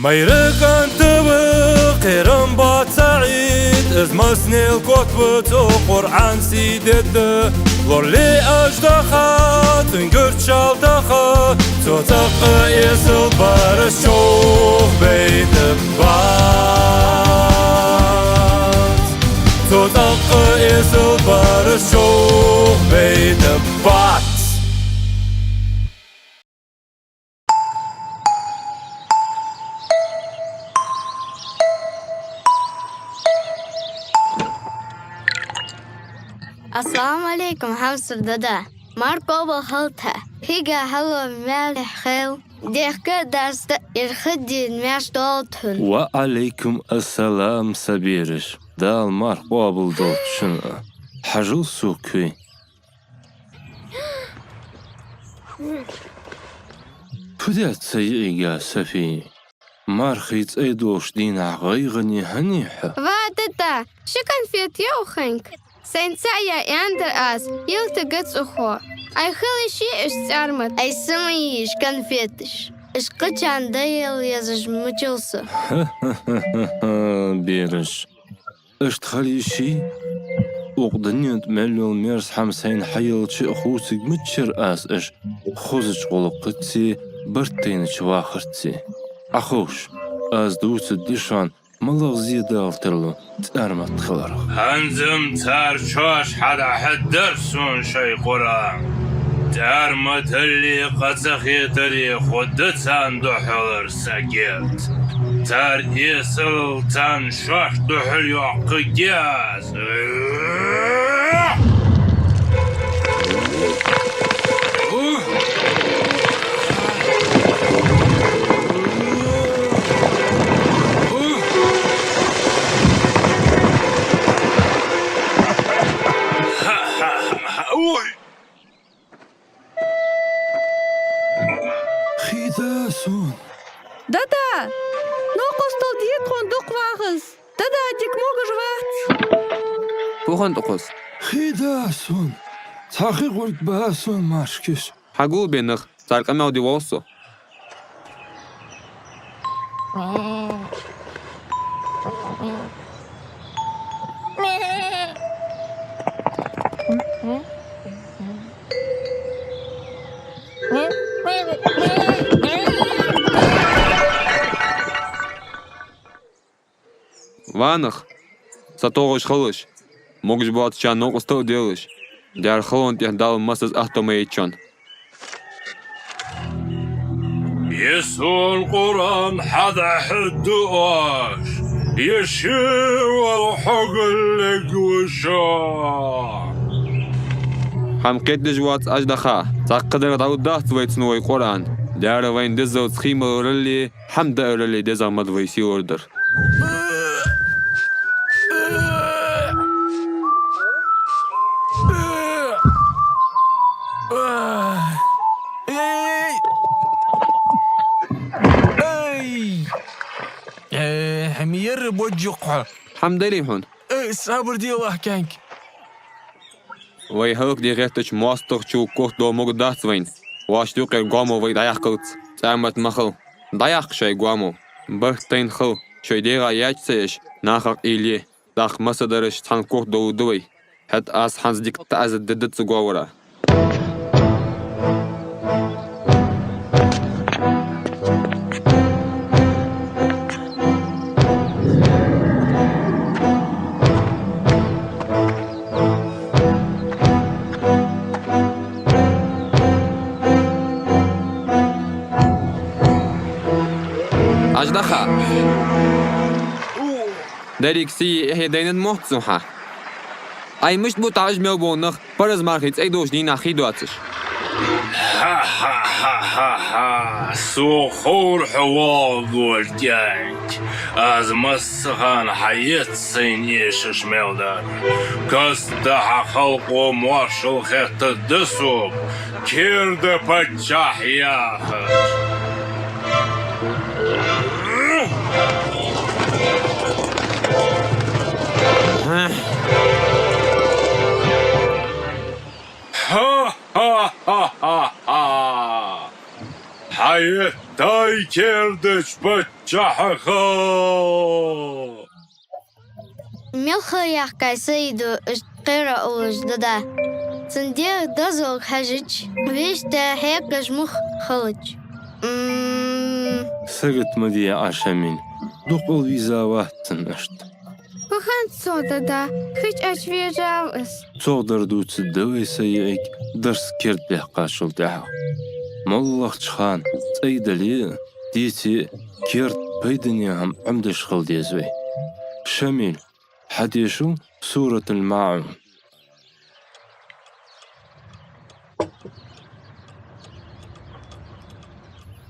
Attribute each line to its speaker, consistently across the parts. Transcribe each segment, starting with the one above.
Speaker 1: ميرك أنت بقيرم بات سعيد ازمسني الكتب قرآن سيدد لورلي أجدخا تنقرد شالدخا توتق يسل بارش شوف بيت بات توتق يسل بارش شوف بيت بات
Speaker 2: Assalamu alaikum hamster dada. Marco Balhalta. Higa hallo melch geel. Dehke derste irkhidin meşdaltun.
Speaker 1: وعليكم السلام سبيرش دال مار قابل دوت شنو حجل سوكي بدأت سيئة سفي مارخيت ايدوش دينا غيغني هنيحة
Speaker 2: Vadada. Shikan fit yochink. Zijn saya ander as. Yilte guts ucho. Ay khilishi is armat. Ay sumi is kan fetish. Is qichan dayel yazış mıçılsı.
Speaker 1: بيرش اشتخلي شي وقدنيت مليون ميرس حمسين حيل شي خوسك متشر اس اش خوزج قلقتي برتين شواخرتي اخوش از دوت ديشان ملغ زيادة الترلو تأرمت خلرخ
Speaker 3: هنزم تار شوش حدا حدرسون شي قرآن تأرمت اللي قتخي تري خدتان دحلر ساقيت تار يسل تان شوش دحل يوق جاز
Speaker 1: خيداسون
Speaker 4: Dada, nog kostel diet gewoon dokwagens. Dada, ik mogen zwart.
Speaker 5: بوخن تقص
Speaker 1: خيداسون تاخي قلت باسون ماشكش
Speaker 5: حقول بينخ صار كما ودي وصو وانخ ساتوغش خلش موجش بات شان نو قستو ديلش دار خلون تهدال مسز احتميتشان
Speaker 3: يسوع القرآن حدا حدوش يشير الحق اللي وشا
Speaker 5: هم كدج وات اجدخا تقدر داودات ويتنوي قرآن دار وين دزو تخيم رلي حمد رلي دزا مدويسي اوردر
Speaker 6: حمير بوجقها
Speaker 5: حمد ليهون
Speaker 6: صبر دي الله كانك
Speaker 5: وي هلك دي غيرتش مواستق شو كوخ دو موغ دات وين واشتو قير قوامو وي دايق قلت تعمت مخل دايق شي قوامو برتين خل شوي ديغا ياجسيش ناخق إليه داخ مسدرش تان كوخ دو دوي هت اس حانز ديك تأز ددت سقوورا أجدخا داريك سي إحيا دينن محتسوحا أي مش بو تعج ميوبونخ فرز مارخيت أيدوش دينا خيدواتش
Speaker 3: ها ها ها ها ها سوخور حواق والجانك از مسخان حيات سين يشش ميلدر كاستح خلق ومواشل خيط الدسوب كيرد بجاح ياخر ها ها ها ها ها حيات تاي كيردش بتشحخا
Speaker 2: ملخيا كايسيدو اشتقيرا أولش دادا سندير دازوغ حاجج ويش دا هيكش مخ خلج
Speaker 1: سقط مدي عشمين دقل فيزا واحد اشت
Speaker 2: وخان صو دادا خيج أشوي جاوس
Speaker 1: تقدر دوت الدوي سيئك درس كيرد به قاشل داها مالله تشخان تأيدلي ديتي كيرد بيدنيا هم عمدش خل ديزوي شميل حديشو سورة الماعون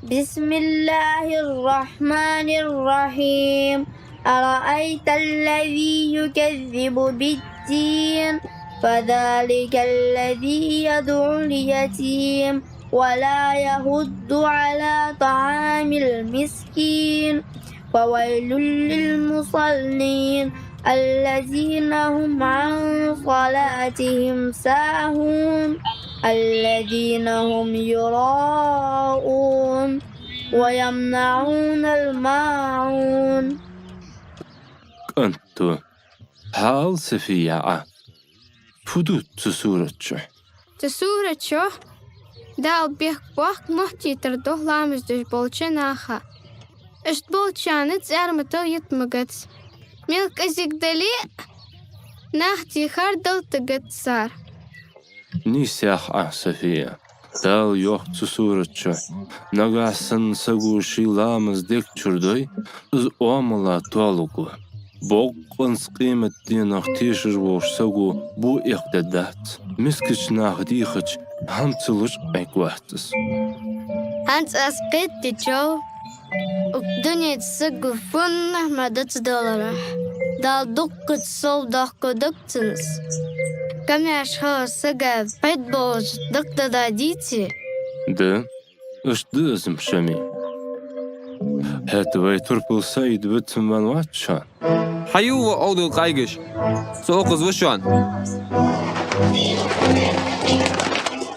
Speaker 7: بسم الله الرحمن الرحيم أرأيت الذي يكذب بالدين فذلك الذي يدعو اليتيم ولا يهد على طعام المسكين فويل للمصلين الذين هم عن صلاتهم ساهون الذين هم يراءون ويمنعون الماعون
Speaker 1: أنتو حال سفيعة فدوت سورة شح
Speaker 2: تسورة شو دال بيخ بوخ محتي تردوه لامش دوش بولچناخا اشت بولچانت زارمتو يتمغت ملك ازيك دلي ناختي خاردل تغت سار
Speaker 1: نيسياح سفية دال يوخ سورة شح نغاسن سغوشي لامز ديك چردوي از اواملا طالقو بوقنس قيمة دين اختيشر ووش سغو بو اقدادات مسكش ناخديخش هانتلوش ايكواحتس
Speaker 2: هانت اسقيت جو الدنيا تسقو فن ما دت دولار دال دقت صو دقو دقتنس كم يشهر سقا بيت بوج دقت دا ديتي
Speaker 1: ده اش دازم شمي هاتوي تربل سايد بتمن واتشان
Speaker 5: حيو أودو قايقش سوقز وشان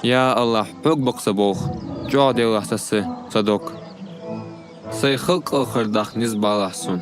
Speaker 5: يا الله حق بقص بوخ جو دي الله سسي صدوق سي خلق آخر داخ نزب الله سون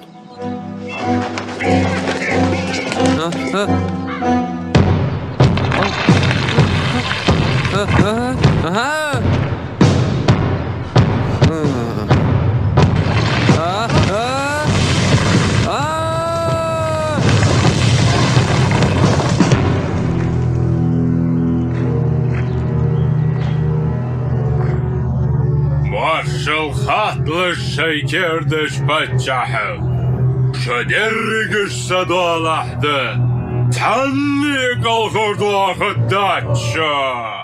Speaker 3: مارشال خاطل شيكردش بتشحخ شدرقش صدا لحظة تعني قلقر دواخ الداتشا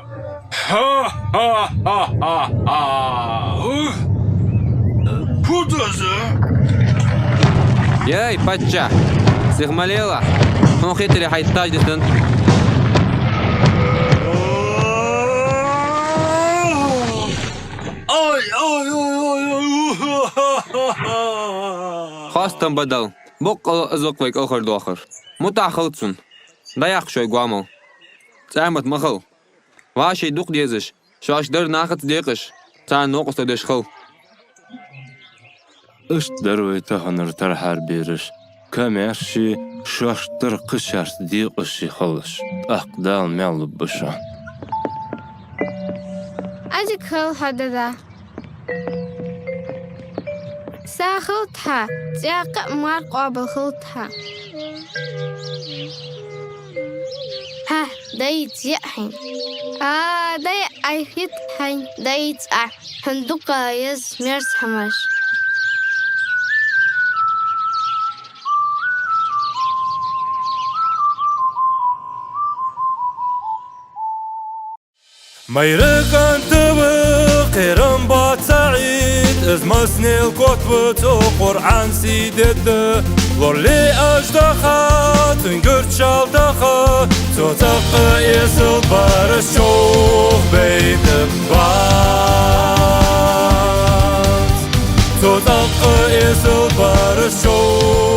Speaker 3: ها ها ها ها ها كودازة
Speaker 5: ياي باتشا سيغماليلا هون خيتري حيتاج دستن خاصة بدل بق ازوق ويك اخر دواخر متع خلطسن ضيق شوي قوامو تعمت مخل واشي دوق ديزش شاش در ناخت ديقش تان نوقس تدش خل
Speaker 1: اش دروي تهنر ترحار بيرش كاميرشي شاش ترقشارس ديقشي خلش اقدال مالب بشان
Speaker 2: أجيك خل هذا ساخلتها تياق مار قابل خلتها ها دايت يحين داي أيخيت هين دايت هندوكا يز ميرس حماش
Speaker 8: ميرقان تبقيرن بات سعيد از مسني القطب تو قرآن سيدد لولي أجدخا تنقرد شالدخا تو تقيس البارس شوف بيت بات تو تقيس البارس شوف